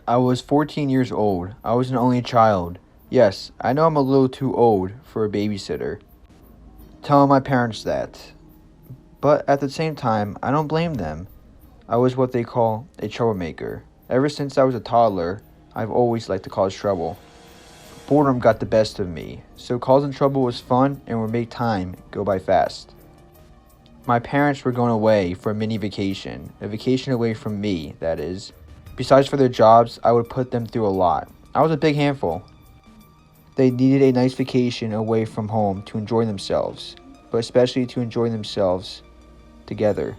I was 14 years old. I was an only child. Yes, I know I'm a little too old for a babysitter. Telling my parents that. But at the same time, I don't blame them. I was what they call a troublemaker. Ever since I was a toddler, I've always liked to cause trouble. Boredom got the best of me, so causing trouble was fun and would make time go by fast. My parents were going away for a mini vacation, a vacation away from me, that is. Besides for their jobs, I would put them through a lot. I was a big handful. They needed a nice vacation away from home to enjoy themselves, but especially to enjoy themselves together.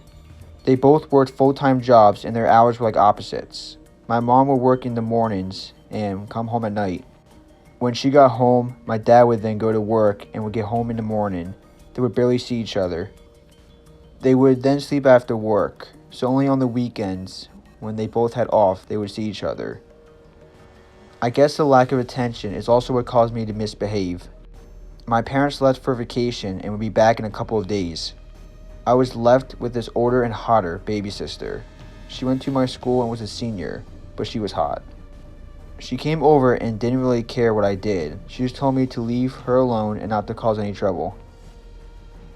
They both worked full-time jobs and their hours were like opposites. My mom would work in the mornings and come home at night. When she got home, my dad would then go to work and would get home in the morning. They would barely see each other. They would then sleep after work, so only on the weekends, when they both had off, they would see each other. I guess the lack of attention is also what caused me to misbehave. My parents left for vacation and would be back in a couple of days. I was left with this older and hotter baby sister. She went to my school and was a senior, but she was hot. She came over and didn't really care what I did. She just told me to leave her alone and not to cause any trouble.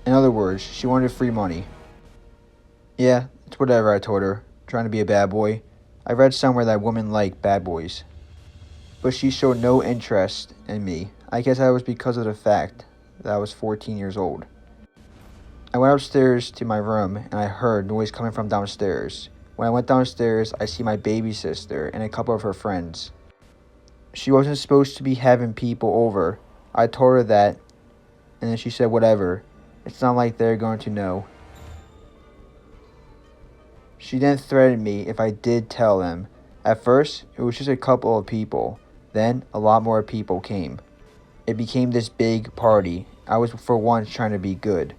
In other words, she wanted free money. Yeah, it's whatever, I told her, trying to be a bad boy. I read somewhere that women like bad boys. But she showed no interest in me. I guess that was because of the fact that I was 14 years old. I went upstairs to my room and I heard noise coming from downstairs. When I went downstairs, I see my baby sister and a couple of her friends. She wasn't supposed to be having people over. I told her that, and then she said whatever. It's not like they're going to know. She then threatened me if I did tell them. At first, it was just a couple of people. Then, a lot more people came. It became this big party. I was for once trying to be good.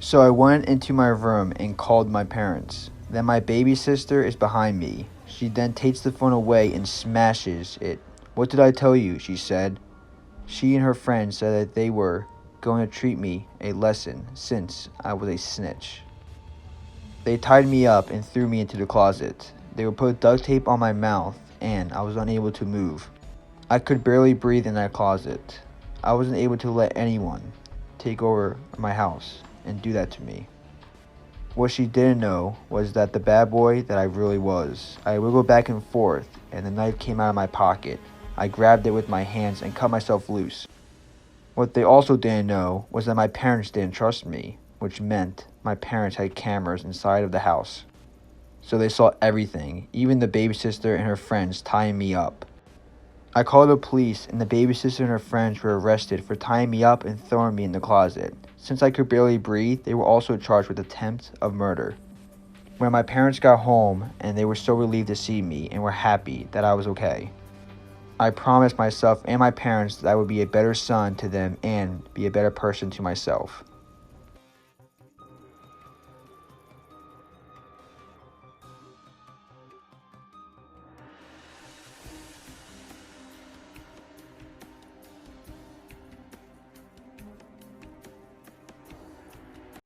So I went into my room and called my parents. Then my baby sister is behind me. She then takes the phone away and smashes it. "What did I tell you?" she said. She and her friends said that they were going to treat me a lesson since I was a snitch. They tied me up and threw me into the closet. They would put duct tape on my mouth and I was unable to move. I could barely breathe in that closet. I wasn't able to let anyone take over my house and do that to me. What she didn't know was that the bad boy that I really was. I wiggled back and forth and the knife came out of my pocket. I grabbed it with my hands and cut myself loose. What they also didn't know was that my parents didn't trust me, which meant my parents had cameras inside of the house. So they saw everything, even the baby sister and her friends tying me up. I called the police and the baby sister and her friends were arrested for tying me up and throwing me in the closet. Since I could barely breathe, they were also charged with attempt of murder. When my parents got home, and they were so relieved to see me and were happy that I was okay. I promised myself and my parents that I would be a better son to them and be a better person to myself.